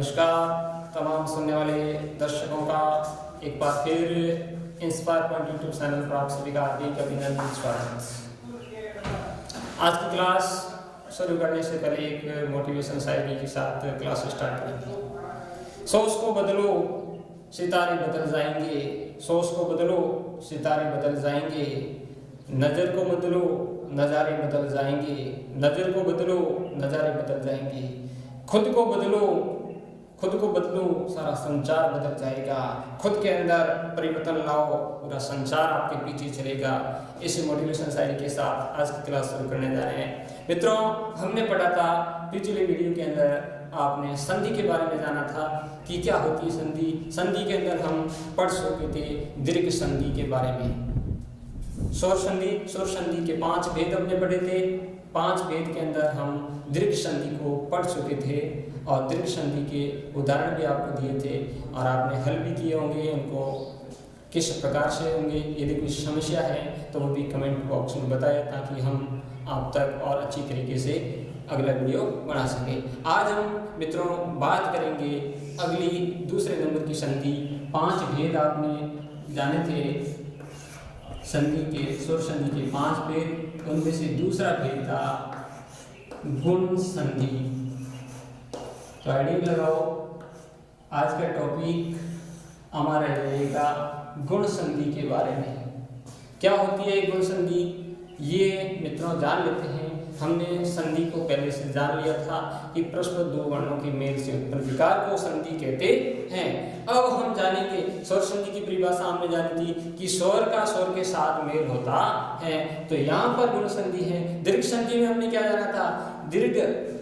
नमस्कार तमाम सुनने वाले दर्शकों का एक बार फिर इंस्पायर पॉइंट यूट्यूब चैनल पर आप सभी का हार्दिक अभिनंदन स्वागत। आज की क्लास शुरू करने से पहले एक मोटिवेशन शायरी के साथ क्लास स्टार्ट करेंगे। सोच को बदलो सितारे बदल जाएंगे, सोच को बदलो सितारे बदल जाएंगे, नज़र को बदलो नज़ारे बदल जाएंगे, नज़र को बदलो नज़ारे बदल जाएंगे, खुद को बदलो सारा संसार बदल जाएगा, खुद के अंदर परिवर्तन लाओ पूरा संसार आपके पीछे चलेगा। इस मोटिवेशन शायरी के साथ आज की क्लास शुरू करने जा रहे हैं। मित्रों, हमने पढ़ा था पिछले वीडियो के अंदर, आपने संधि के बारे में जाना था कि क्या होती है संधि। संधि के अंदर हम पढ़ चुके थे दीर्घ संधि के बारे में, स्वर संधि के 5 भेद हमने पढ़े थे। 5 भेद के अंदर हम दीर्घ संधि को पढ़ चुके थे और दीर्घ संधि के उदाहरण भी आपको दिए थे और आपने हल भी किए होंगे, उनको किस प्रकार से होंगे। यदि कोई समस्या है तो वो भी कमेंट बॉक्स में बताएं ताकि हम आप तक और अच्छी तरीके से अगला वीडियो बना सके। आज हम मित्रों बात करेंगे अगली दूसरे नंबर की संधि। 5 भेद आपने जाने थे संधि के, स्वर संधि के 5 भेद, उनमें से दूसरा भेद था गुण संधि। तो हेडिंग लगाओ, आज का टॉपिक हमारा रहेगा गुण संधि के बारे में। क्या होती है गुण संधि, ये मित्रों जान लेते हैं। हमने संधि को पहले से जान लिया था कि प्रश्न 2 वर्णों के मेल से उत्पन्न विकार को संधि कहते हैं। अब हम जानेंगे स्वर संधि की परिभाषा हमने जानी थी कि स्वर का स्वर के साथ मेल होता है, तो यहाँ पर गुण संधि है। दीर्घ संधि में हमने क्या जाना था, दीर्घ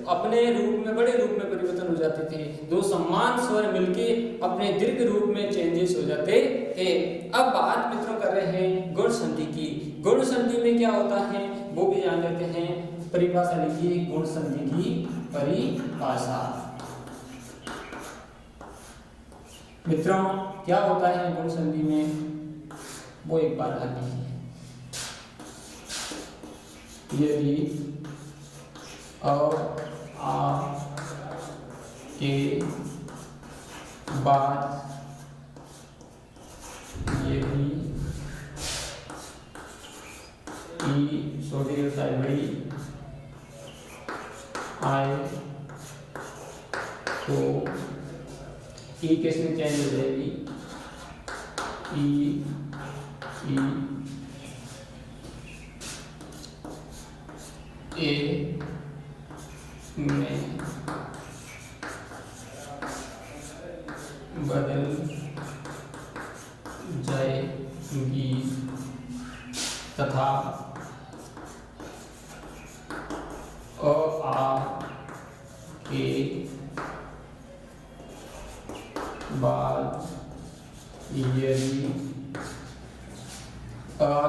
अपने रूप में बड़े रूप में परिवर्तन हो जाते थे, 2 समान स्वर मिलके अपने दीर्घ रूप में चेंजेस हो जाते थे। अब बात मित्रों कर रहे हैं गुण संधि की। गुण संधि में क्या होता है वो भी जान लेते हैं। परिभाषा लिखिए, गुण संधि की परिभाषा। मित्रों क्या होता है गुण संधि में वो एक बार ध्यान दीजिए। यदि और आ के बाद यदि छोटी व्यवसाय बड़ी आए तो ई किस में चेंज हो जाएगी, ई ए में बदल जाएगी तथा आ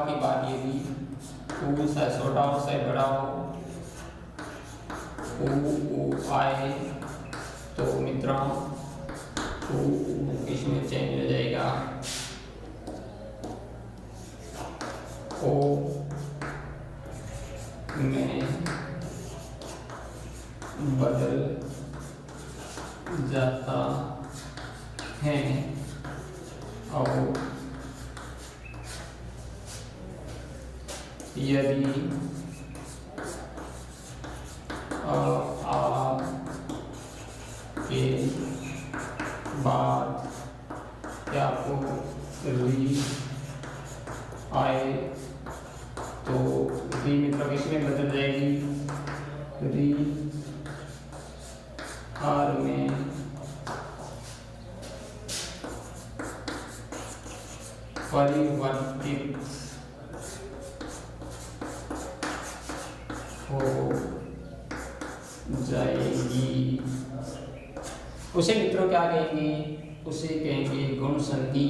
के बाद यदि ऊ से छोटा हो से बड़ा हो ऊ आए तो मित्रों इसमें चेंज हो जाएगा, ओ में बदल जाता है और यदि आ के बाद क्या को री आए तो री मतलब इसमें बदल जाएगी, री आर में परिवर्तित हो जाएगी। उसे मित्रों क्या कहेंगे, उसे कहेंगे गुण संधि।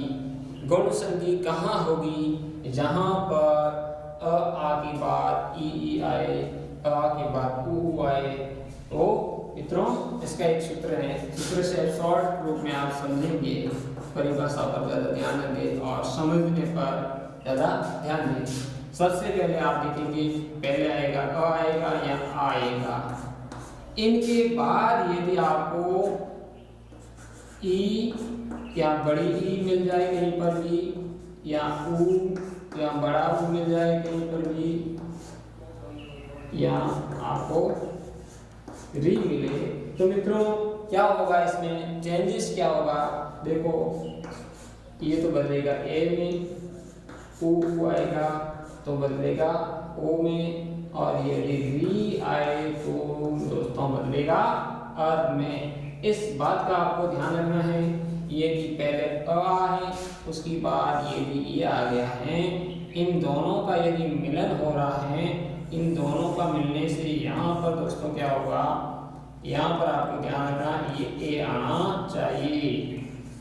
गुण संधि कहाँ होगी, जहाँ पर आ के बाद ई आए, आ के बाद ऊ आए। तो मित्रों इसका एक सूत्र है, सूत्र से शॉर्ट रूप में आप समझेंगे, परिभाषा पर ज़्यादा ध्यान देंगे और समझने पर ज़्यादा ध्यान दें। सबसे पहले आप देखेंगे, पहले आएगा अ आएगा या आ आएगा। इनके बाद यदि आपको ई या बड़ी ई मिल जाए कहीं पर भी, या ऊ या बड़ा ऊ मिल जाए कहीं पर भी, या आपको री मिले, तो मित्रों क्या होगा इसमें चेंजेस क्या होगा? देखो ये तो बदलेगा ए में, ऊ आएगा तो बदलेगा ओ में, और यदि री आए तो दोस्तों बदलेगा अर में। इस बात का आपको ध्यान रखना है, यदि पहले अ है उसके बाद यदि ये आ गया है, इन दोनों का यदि मिलन हो रहा है, इन दोनों का मिलने से यहाँ पर दोस्तों क्या होगा, यहाँ पर आपको ध्यान रखना ये ए आना चाहिए,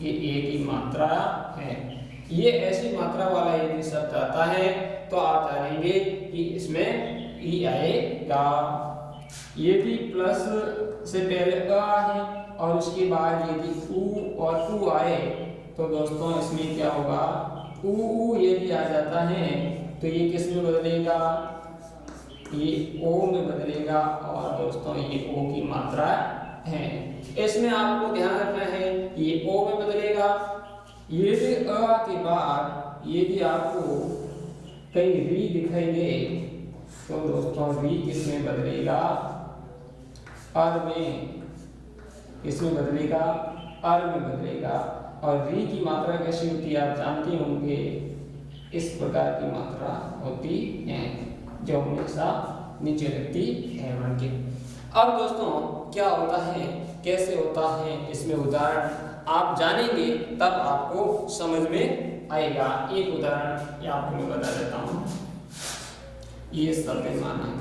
ये ए की मात्रा है। ये ऐसी मात्रा वाला यदि शब्द आता है तो आप जानेंगे कि इसमें ई आएगा। यदि प्लस से पहले अ है और उसके बाद यदि ऊ और ऊ आए तो दोस्तों इसमें क्या होगा, ऊ यदि आ जाता है तो ये किस में बदलेगा, ये ओ में बदलेगा, और दोस्तों ये ओ की मात्रा है। इसमें आपको ध्यान रखना है ये ओ में बदलेगा। यदि अ के बाद यदि आपको कहीं री दिखाई दे तो दोस्तों री किस में बदलेगा, अर में। किसमें बदलेगा, अर में बदलेगा। और री की मात्रा कैसी होती है आप जानते होंगे, इस प्रकार की मात्रा होती है जो हमेशा नीचे लगती है वर्ण के। अब दोस्तों क्या होता है, कैसे होता है, इसमें उदाहरण आप जानेंगे तब आपको समझ में आएगा। एक उदाहरण ये आपको मैं बता देता हूँ। ये शब्द माना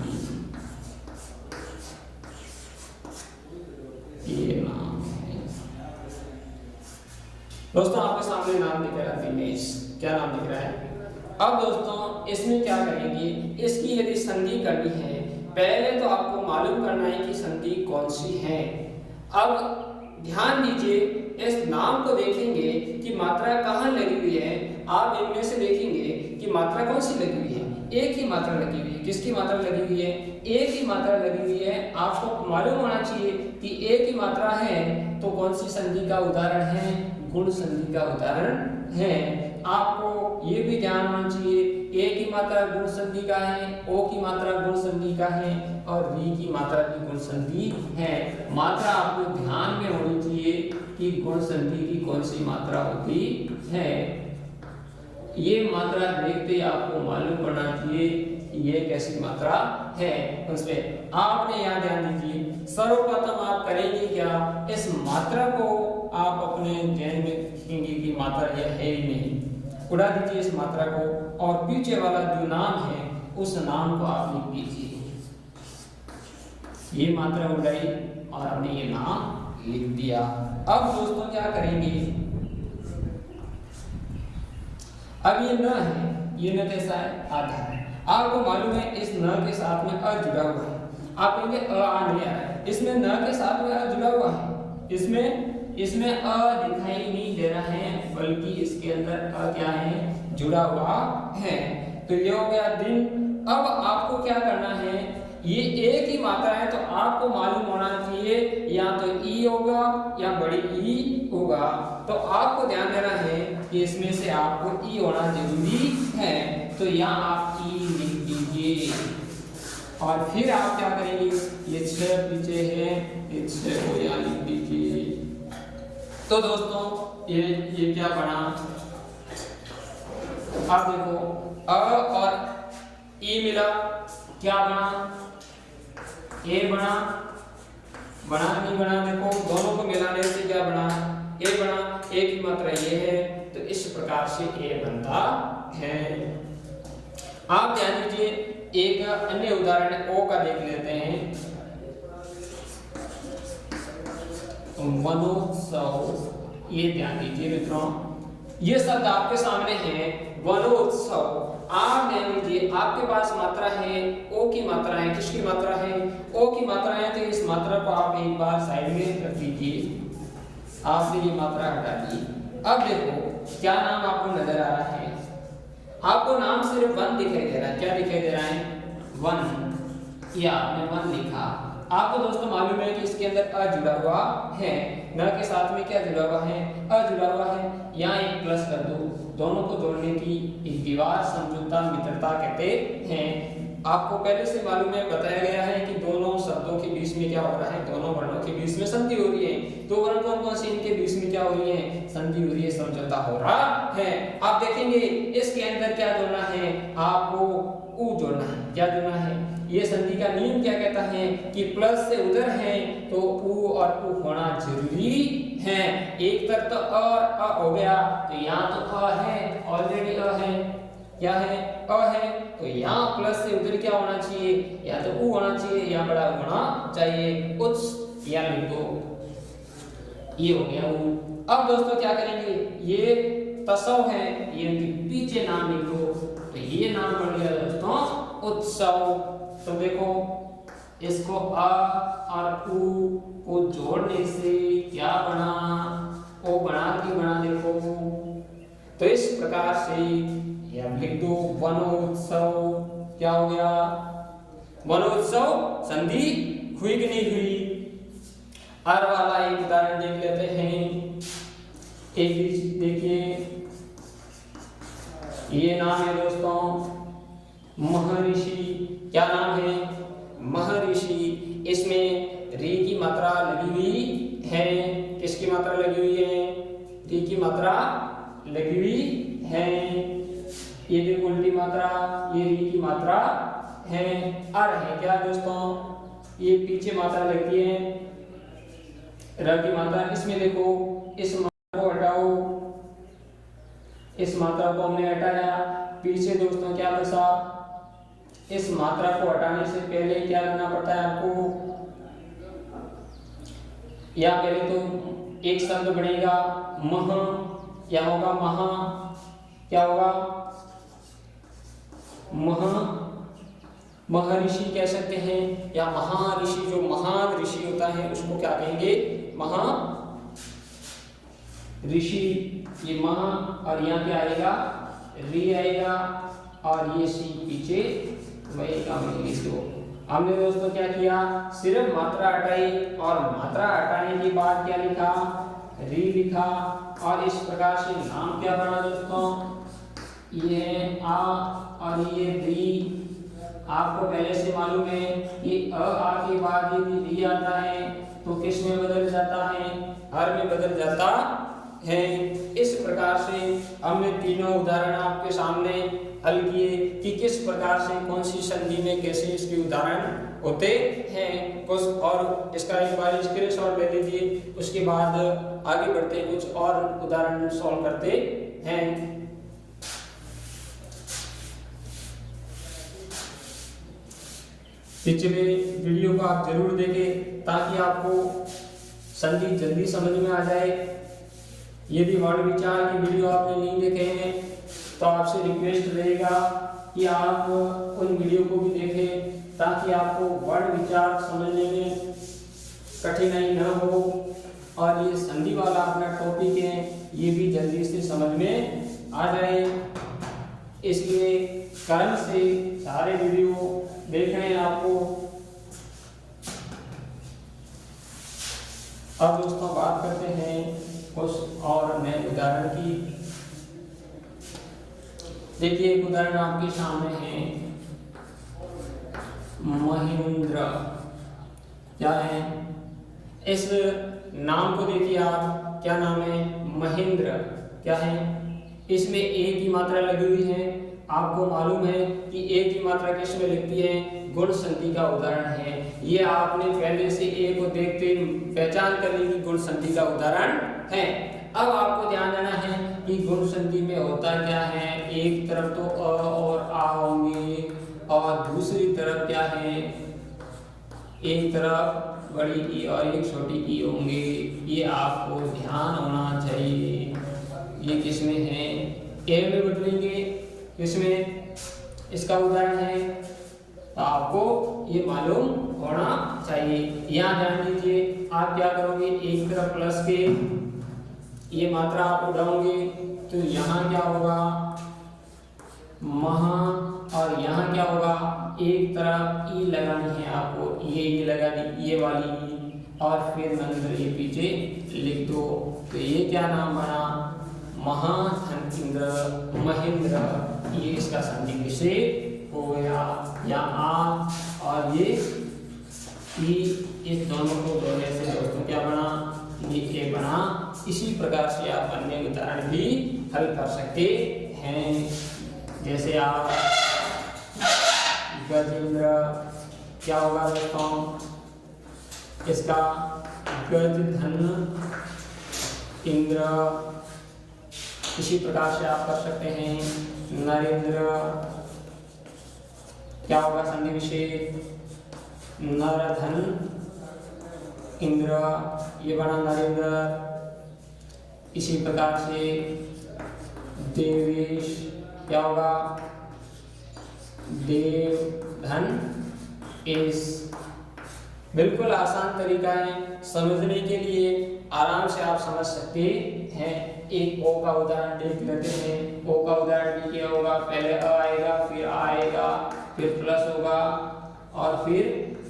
कि ये नाम है, दोस्तों आपके सामने नाम दिख रहा है दिनेश, क्या नाम दिख रहा है। अब दोस्तों इसमें क्या करेंगे, इसकी यदि संधि करनी है, पहले तो आपको मालूम करना है कि संधि कौन सी है। अब ध्यान दीजिए, इस नाम को देखेंगे कि मात्रा कहाँ लगी हुई है। आप इनमें से देखेंगे कि मात्रा कौन सी लगी हुई है, एक ही मात्रा लगी हुई है। किसकी मात्रा लगी हुई है, एक ही मात्रा लगी हुई है। आपको मालूम होना चाहिए कि एक ही मात्रा है तो कौन सी संधि का उदाहरण है, गुण संधि का उदाहरण है। आपको ये भी ध्यान होना चाहिए, ए की मात्रा गुण संधि का है, ओ की मात्रा गुण संधि का है, और री की मात्रा भी गुण संधि है। मात्रा आपको ध्यान में होनी चाहिए कि गुण संधि की कौन सी मात्रा होती है। ये मात्रा देखते आपको मालूम पड़ना चाहिए कि ये कैसी मात्रा है। उसमें आपने यहाँ ध्यान दीजिए, सर्वप्रथम आप करेंगे क्या, इस मात्रा को आप अपने ध्यान में रखेंगे कि मात्रा यह है ही नहीं, उड़ा दीजिए इस मात्रा को, और पीछे वाला जो नाम है उस नाम को आप लिख दीजिए। ये मात्रा उड़ाई और हमने ये नाम लिख दिया। अब दोस्तों क्या करेंगे, अब ये न है, ये न कैसा है, आधा है। आपको मालूम है इस न के साथ में अ जुड़ा हुआ है। आप कहेंगे अ आ नहीं आ रहा है, इसमें न के साथ में अ जुड़ा हुआ है। इसमें अ दिखाई नहीं दे रहा है, बल्कि इसके अंदर अ क्या है, जुड़ा हुआ है। तो ये हो गया दिन। अब आपको क्या करना है, ये एक ही मात्रा है तो आपको मालूम होना चाहिए या तो ई होगा या बड़ी ई होगा। तो आपको ध्यान देना है कि इसमें से आपको ई होना जरूरी है। तो यहाँ आप ई लिख दीजिए, और फिर आप क्या करेंगे, ये 6 पीछे है, ये 6 को यहाँ लिख दीजिए। तो दोस्तों ये क्या बना, अब देखो अ और ई मिला, क्या बना, ए बना, बना नहीं बना, देखो दोनों को मिलाने से क्या बना, ए बना। ए की मात्रा ये है तो इस प्रकार से ए बनता है। आप ध्यान दीजिए, एक अन्य उदाहरण ओ का देख लेते हैं। वनोत्सव, ये ध्यान दीजिए मित्रों, ये शब्द आपके सामने है वनोत्सव। आप ध्यान दीजिए, आपके पास मात्रा है, ओ की मात्रा है। किसकी मात्रा है, ओ की मात्रा है। तो इस मात्रा को आप एक बार साइड में रख दीजिए, आपने ये मात्रा हटा दी। अब देखो क्या नाम आपको नजर आ रहा है, आपको नाम सिर्फ वन दिखाई दे रहा है। क्या दिखाई दे रहा है, वन, या आपने वन लिखा। आपको दोस्तों मालूम है कि इसके अंदर अ जुड़ा हुआ है, न के साथ में क्या जुड़ा हुआ है, अ जुड़ा हुआ है। यहाँ एक प्लस कर दो, दोनों को जोड़ने की एक दीवार समझौता मित्रता कहते हैं। आपको पहले से मालूम है, बताया गया है कि दोनों शब्दों के बीच में क्या हो रहा है, दोनों वर्णों के बीच में संधि हो रही है। दो वर्ण कौन कौन से, इनके बीच में क्या हो रही है, संधि हो रही है, समझौता हो रहा है। आप देखेंगे इसके अंदर क्या जोड़ना है, आपको उ जोड़ना है। क्या जोड़ना है, ये संधि का नियम क्या कहता है कि प्लस से उधर है तो उ और उ होना जरूरी है। एक तरफ तो अ और अ हो गया, तो यहाँ तो अ है, ऑलरेडी अ है, क्या है, अ है, तो यहाँ प्लस से उधर क्या होना चाहिए, या तो उ होना चाहिए या बड़ा होना चाहिए, उच्च या लिख दो, ये हो गया उ। अब दोस्तों क्या करेंगे, ये तसव है, ये पीछे नाम लिख दो, तो ये नाम बन गया दोस्तों उत्सव। तो देखो इसको अ और उ को जोड़ने से क्या बना, ओ बना के बना, देखो तो इस प्रकार से ये अब लिख दो वनोत्सव। क्या हो गया, वनोत्सव संधि हुई कि नहीं हुई। अर वाला एक उदाहरण देख लेते हैं। एक देखिए, ये नाम है दोस्तों महर्षि। क्या नाम है, महर्षि। इसमें री की मात्रा लगी हुई है, किसकी मात्रा लगी हुई है, री की मात्रा लगी हुई है। ये देखो उल्टी मात्रा, ये री की मात्रा है। अर है क्या दोस्तों, ये पीछे मात्रा लगती है, र की मात्रा। इसमें देखो इस मात्रा को हटाओ, इस मात्रा को हमने हटाया, पीछे दोस्तों क्या बचा, इस मात्रा को हटाने से पहले क्या करना पड़ता है आपको, या पहले तो एक शब्द बनेगा मह, क्या होगा महा, क्या होगा मह, महर्षि कह सकते हैं, या महाऋषि, जो महान ऋषि होता है उसको क्या कहेंगे, महा ऋषि। ये महा और यहाँ क्या आएगा, री आएगा, और ये सी पीछे वही काम है। इसको हमने दोस्तों क्या किया, सिर्फ मात्रा हटाई, और मात्रा हटाने के बाद क्या लिखा, री लिखा, और इस प्रकार से नाम क्या बना दोस्तों, ये आ और ये री। आपको पहले से मालूम है कि अ आ के बाद यदि री आता है तो किस में बदल जाता है, हर में बदल जाता है। इस प्रकार से हमने तीनों उदाहरण आपके सामने हल किए कि किस प्रकार से कौन सी संधि में कैसे इसके उदाहरण होते हैं कुछ, और इसका एक बार स्क्रीनशॉट ले लीजिए। उसके बाद आगे बढ़ते कुछ और उदाहरण सॉल्व करते हैं। पिछले वीडियो को आप जरूर देखें ताकि आपको संधि जल्दी समझ में आ जाए। यदि वर्ण विचार की वीडियो आपने नहीं देखे हैं तो आपसे रिक्वेस्ट रहेगा कि आप उन वीडियो को भी देखें ताकि आपको वर्ण विचार समझने में कठिनाई न हो, और ये संधि वाला अपना टॉपिक है ये भी जल्दी से समझ में आ जाए। इसलिए कर्म से सारे वीडियो देख रहे हैं आपको। अब दोस्तों बात करते हैं कुछ और नए उदाहरण की। देखिए एक उदाहरण आपके सामने है, महेंद्र। क्या है, इस नाम को देखिए आप, क्या नाम है, महेंद्र। क्या है, इसमें ए की मात्रा लगी हुई है। आपको मालूम है कि ए की मात्रा किस में लगती है, गुण संधि का उदाहरण है। ये आपने पहले से ए को देखते पहचान कर ली कि गुण संधि का उदाहरण है। अब आपको ध्यान देना है कि गुण संधि में होता क्या है, एक तरफ तो अ और आ होंगे और दूसरी तरफ क्या है, एक तरफ बड़ी ई और एक छोटी ई होंगे। ये आपको ध्यान होना चाहिए। ये किसमें है, ए में बदलेंगे, इसमें इसका उदाहरण है, तो आपको ये मालूम होना चाहिए। यहाँ ध्यान दीजिए, आप क्या करोगे, एक तरफ प्लस के ये मात्रा आप उठाओगे तो यहाँ क्या होगा, महा, और यहाँ क्या होगा, एक तरफ ई लगानी है आपको, ये लगा दी ये वाली, और फिर नरेंद्र ये पीछे लिख दो। तो ये क्या नाम बना, महाधन इंद्र महेंद्र, ये इसका संधि विषय हो गया। या आ और ये ई, इस दोनों को जोड़ने से दोस्तों क्या बना, ये ए बना। इसी प्रकार से आप अन्य उदाहरण भी हल कर सकते हैं। जैसे आप गजेंद्र, क्या होगा दोस्तों इसका, गज धन इंद्र। इसी प्रकार से आप कर सकते हैं नरेंद्र, क्या होगा संधि विशेष, नरधन इंद्र, ये बना नरेंद्र। इसी प्रकार से देवेश, क्या होगा देव धन एस। बिल्कुल आसान तरीका है समझने के लिए, आराम से आप समझ सकते हैं। एक ओ का उदाहरण देख लेते हैं। ओ का उदाहरण भी क्या होगा, पहले अ आएगा, फिर आ आएगा, फिर प्लस होगा और फिर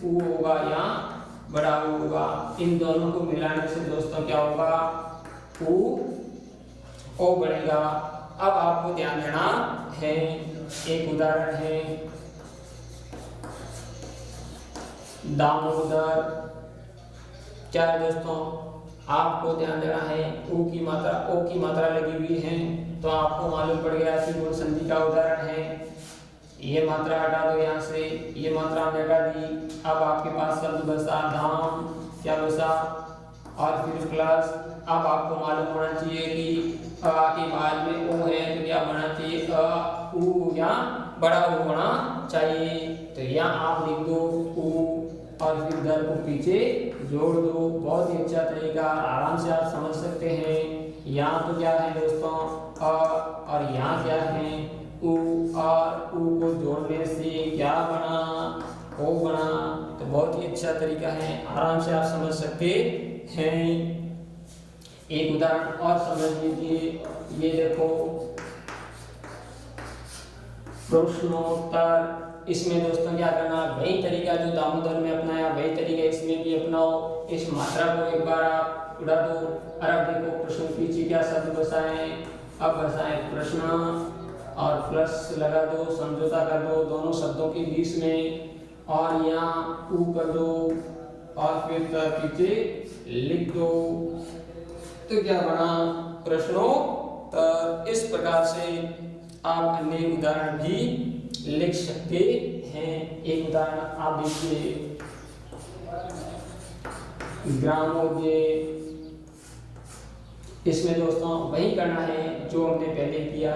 ऊ होगा या बड़ा ऊ होगा। इन दोनों को मिलाने से दोस्तों क्या होगा, ऊ ओ बनेगा। अब आपको ध्यान देना है, एक उदाहरण है दामोदर। क्या है दोस्तों, आपको ध्यान देना है, ओ की मात्रा लगी हुई है, तो आपको मालूम पड़ गया कि गुण संधि का उदाहरण है। ये मात्रा हटा दो यहाँ से, ये मात्रा हमने हटा दी। अब आपके पास शब्द बसा दाम, क्या बसा, और फिर प्लस। अब आपको मालूम होना चाहिए कि अ के बाद में ओ है तो क्या बनना चाहिए, अ उ या बड़ा उ होना चाहिए। तो यहाँ आप लिख दो उ और फिर दर को पीछे जोड़ दो। बहुत ही अच्छा तरीका, आराम से आप समझ सकते हैं। यहाँ तो क्या है दोस्तों अ, और यहाँ क्या है उ, और उ को जोड़ने से क्या बना, ओ बना। तो बहुत ही अच्छा तरीका है, आराम से आप समझ सकते हैं। एक उदाहरण और समझ लीजिए, ये देखो प्रश्नोत्तर। इसमें दोस्तों क्या करना, वही तरीका जो दामोदर में अपनाया वही तरीका इसमें भी अपनाओ। इस मात्रा को एक बार आप उड़ा दो। अब देखो प्रश्न पीछे क्या शब्द बसाएं, अब बसाएं प्रश्न और प्लस लगा दो, समझौता कर दो दोनों शब्दों के बीच में, और यहाँ ऊ कर दो और फिर पीछे लिख दो। तो क्या बना, प्रश्नोत्तर। इस प्रकार से आप अन्य उदाहरण भी लिख सकते हैं। एक उदाहरण आप देखिए, ग्रामोदय। इसमें दोस्तों वही करना है जो हमने पहले किया,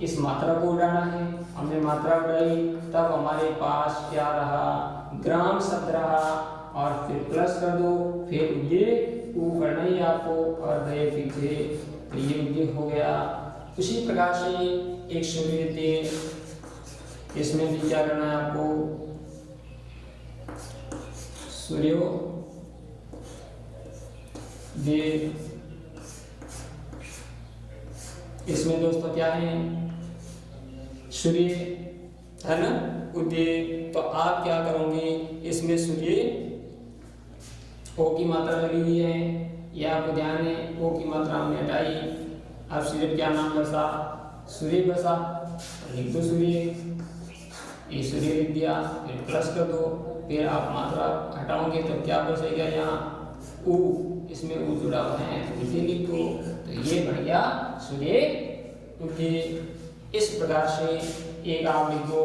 इस मात्रा को उड़ाना है। हमने मात्रा उड़ाई, तब हमारे पास क्या रहा, ग्राम शब्द रहा, और फिर प्लस कर दो, फिर ये ऊ करना ही आपको, और गए पीछे, तो ये हो गया। उसी प्रकार से एक सूर्योदय, इसमें भी क्या करना है आपको, सूर्योदय। इसमें दोस्तों क्या है, सूर्य है ना, उदय। तो आप क्या करोगे, इसमें सूर्य ओ की मात्रा लगी हुई है, यह आपको ध्यान है, ओ की मात्रा हमने हटाई। अब सिर्फ क्या नाम बसा, सूर्य बसा, लिख दो सूर्य, ये सूर्य लिख दिया, फिर प्लस कर दो, फिर आप मात्रा हटाओगे तो क्या बचेगा, यहाँ ऊ, इसमें ऊ जुड़ा हुआ है तो इसे लिख दो। तो ये बन गया सूर्य उदय। इस प्रकार से एक आप लिख दो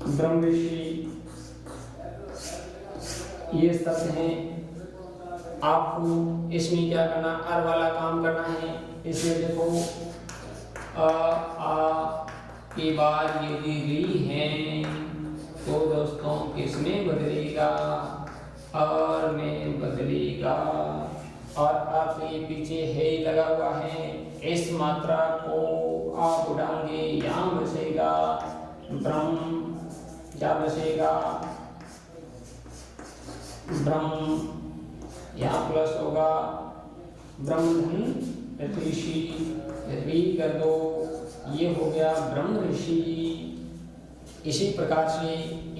ब्रह्मऋषि, ये शब्द हैं। आपको इसमें क्या करना, अर वाला काम करना है। इसमें देखो आ के बाद यदि री है तो दोस्तों किसमें बदलेगा, और में बदलेगा, और आपके पीछे है लगा हुआ है। इस मात्रा को आप उड़ाएंगे, यहाँ बसेगा ब्रह्म, क्या बसेगा ब्रह्म, यहाँ प्लस होगा ब्रह्मधन ऋषि, री कर दो, ये हो गया ब्रह्म ऋषि। इसी प्रकार से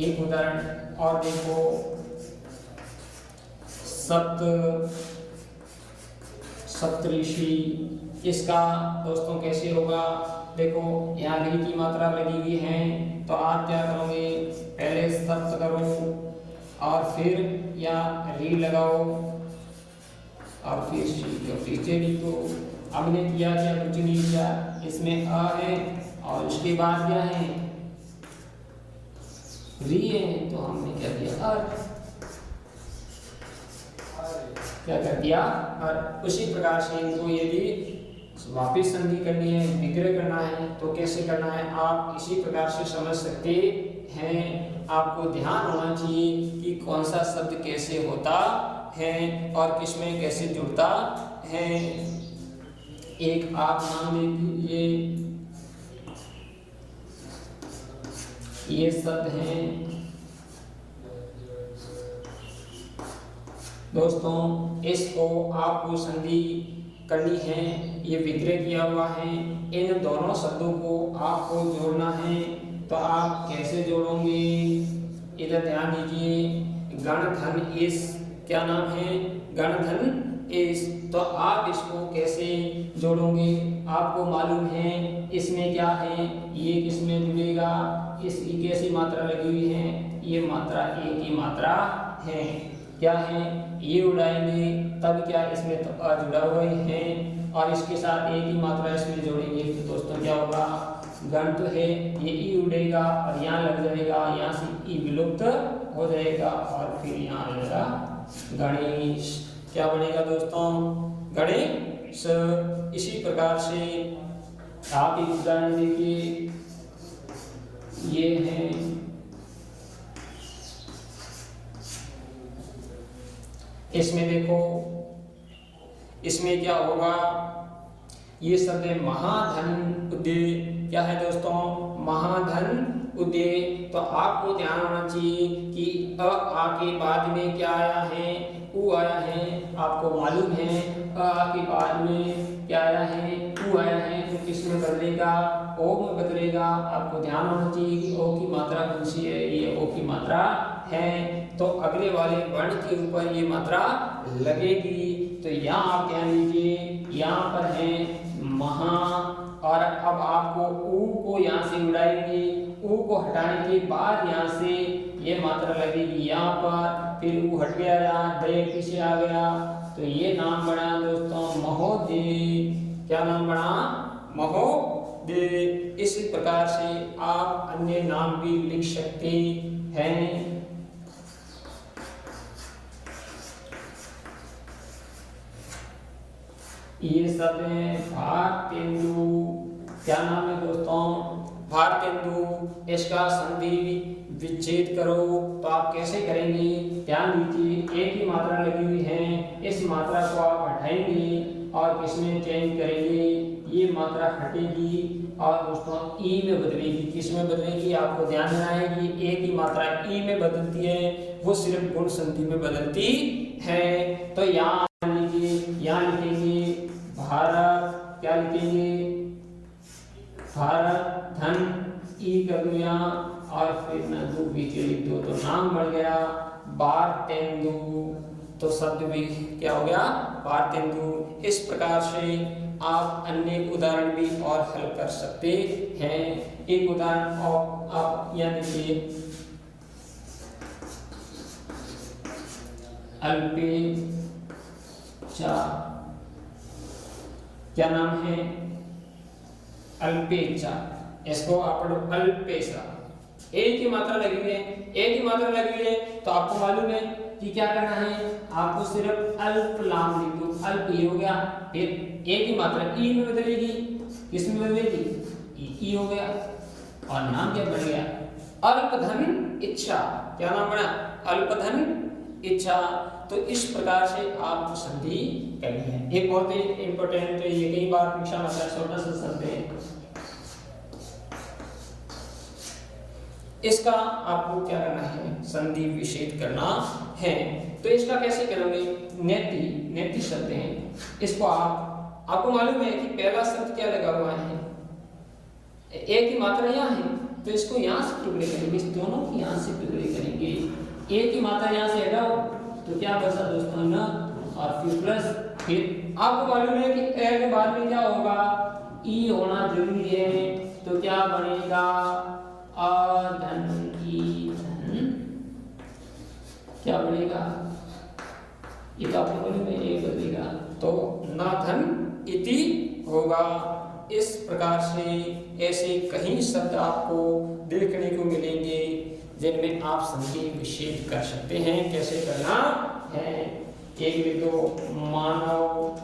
एक उदाहरण और देखो, सप्तऋषि, इसका दोस्तों कैसे होगा? देखो यहाँ री की मात्रा लगी हुई है, तो आप क्या करोगे, पहले सप्त करो और फिर या री लगाओ और फिर शीचे लिखो। हमने किया क्या? कुछ नहीं किया, इसमें अ है और उसके बाद क्या है? री है, तो हमने क्या किया? क्या कर दिया? और उसी प्रकार से इनको यदि वापिस संधि करनी है, विग्रह करना है, तो कैसे करना है आप इसी प्रकार से समझ सकते हैं। आपको ध्यान होना चाहिए कि कौन सा शब्द कैसे होता है और किसमें कैसे जुड़ता है। एक आप नाम लीजिए, ये शब्द हैं दोस्तों, इसको आपको संधि करनी है, ये विग्रह किया हुआ है। इन दोनों शब्दों को आपको जोड़ना है, तो आप कैसे जोड़ोगे? इधर ध्यान दीजिए। गण धन इस, क्या नाम है? गण धन इस, तो आप इसको कैसे जोड़ोगे? आपको मालूम है इसमें क्या है, ये किसमें जुड़ेगा, इसकी कैसी मात्रा लगी हुई है? ये मात्रा ए की मात्रा है। क्या है? ये उड़ाएंगे तब क्या इसमें तो अ जुड़ा हुआ है और इसके साथ ए की मात्रा इसमें जोड़ेंगे, तो दोस्तों क्या होगा? गण तो है, ये ई उड़ेगा और यहाँ लग जाएगा, यहाँ से ई विलुप्त हो जाएगा और फिर यहाँ आ जाएगा गणेश। क्या बनेगा दोस्तों? गणेश। इसी प्रकार से आप एक उदाहरण देखिए, ये है इसमें देखो, इसमें क्या होगा? ये शब्द है महाधन उदय। क्या है दोस्तों? महाधन उदय। तो आपको ध्यान होना चाहिए कि अ आ के बाद में क्या आया है? उ आया है। आपको मालूम है अ के बाद में क्या आया है? उ आया है, तो किस में बदलेगा? ओ में बदलेगा। आपको ध्यान होना चाहिए कि ओ की मात्रा कौन सी है? ये ओ की मात्रा है, तो अगले वाले वर्ण के ऊपर ये मात्रा लगेगी। तो यहाँ आप ध्यान दीजिए, यहाँ पर है महा, और अब आपको ऊ को यहाँ से उड़ाएंगे, ऊ को हटाने के बाद यहाँ से ये मात्रा लगेगी यहाँ पर, फिर ऊ हट गया, यहाँ दे पीछे आ गया, तो ये नाम बना दोस्तों महोदय। क्या नाम बना? महोदय। इसी प्रकार से आप अन्य नाम भी लिख सकते हैं। ये सब है भारतेंदु। क्या नाम है दोस्तों? भारतेंदु। इसका संधि विच्छेद करो, तो आप कैसे करेंगे? ध्यान दीजिए, एक ही मात्रा लगी हुई है, इस मात्रा को आप हटाएंगे और किसमें चेंज करेंगे? ये मात्रा हटेगी और दोस्तों ई में बदलेगी। किस में बदलेगी? आपको ध्यान देना है कि एक ही मात्रा ई में बदलती है, वो सिर्फ गुण संधि में बदलती है। तो यहाँ लीजिए, यहाँ लिखेंगे भारत। क्या लिखेंगे? भारत धन ई कर दो यहाँ और फिर न दो पीछे लिख दो, तो नाम बन गया भारतेंदु। तो शब्द भी क्या हो गया? भारतेंदु। इस प्रकार से आप अन्य उदाहरण भी और हल कर सकते हैं। एक उदाहरण और आप यहाँ देखिए, अल्पेचा। क्या नाम है? अल्पेचा। इसको आप पढ़ो अल्पेशा। एक ही मात्रा लगी हुई है, एक ही मात्रा लगी हुई है, तो आपको मालूम है कि क्या करना है? आपको सिर्फ अल्प लाम लिख दो, अल्प ही हो गया, फिर एक ही मात्रा ई में बदलेगी। किस में बदलेगी? ई हो गया और नाम क्या बन गया? अल्पधन इच्छा। क्या नाम बना? अल्पधन इच्छा। तो इस प्रकार से आप संधि करनी है। एक बहुत ही इंपॉर्टेंट, ये कई बार परीक्षा में छोटा सा शब्द है, इसका आपको क्या करना है? संधि विच्छेद करना है। तो इसका कैसे करोगे? नेति, नेति शब्द है, इसको आपको मालूम है कि पहला शब्द क्या लगा हुआ है? एक ही मात्रा यहाँ है, तो इसको यहाँ से टुकड़े करेंगे, इस दोनों की यहाँ से टुकड़े करेंगे। ए की मात्रा यहाँ से हटाओ तो क्या बचा दोस्तों न, और फिर प्लस, फिर आपको मालूम है कि ए के बाद में क्या होगा, ई होना जरूरी है, तो क्या बनेगा अधन ई धन, क्या बनेगा, ये तो आपको मालूम है ए बनेगा, तो न धन इति होगा। इस प्रकार से ऐसे कई शब्द आपको देखने को मिलेंगे जिनमें आप संधि विच्छेद कर सकते हैं। कैसे करना है, एक लिख दो मानव,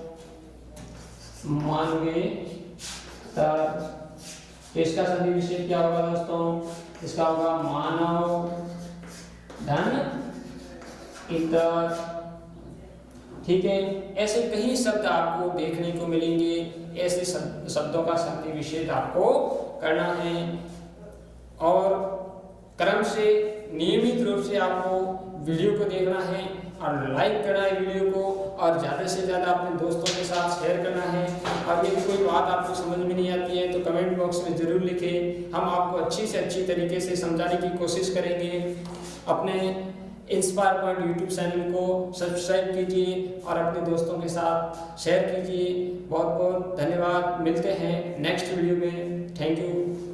मानवे तर, तो इसका संधि विच्छेद क्या होगा दोस्तों, इसका होगा मानव धन इतर। ठीक है, ऐसे कई शब्द आपको देखने को मिलेंगे, ऐसे शब्दों का संधि विच्छेद आपको करना है और क्रम से नियमित रूप से आपको वीडियो को देखना है और लाइक करना है वीडियो को, और ज़्यादा से ज़्यादा अपने दोस्तों के साथ शेयर करना है। और यदि कोई बात आपको समझ में नहीं आती है तो कमेंट बॉक्स में ज़रूर लिखें, हम आपको अच्छी से अच्छी तरीके से समझाने की कोशिश करेंगे। अपने इंस्पायर पॉइंट यूट्यूब चैनल को सब्सक्राइब कीजिए और अपने दोस्तों के साथ शेयर कीजिए। बहुत बहुत धन्यवाद, मिलते हैं नेक्स्ट वीडियो में। Thank you.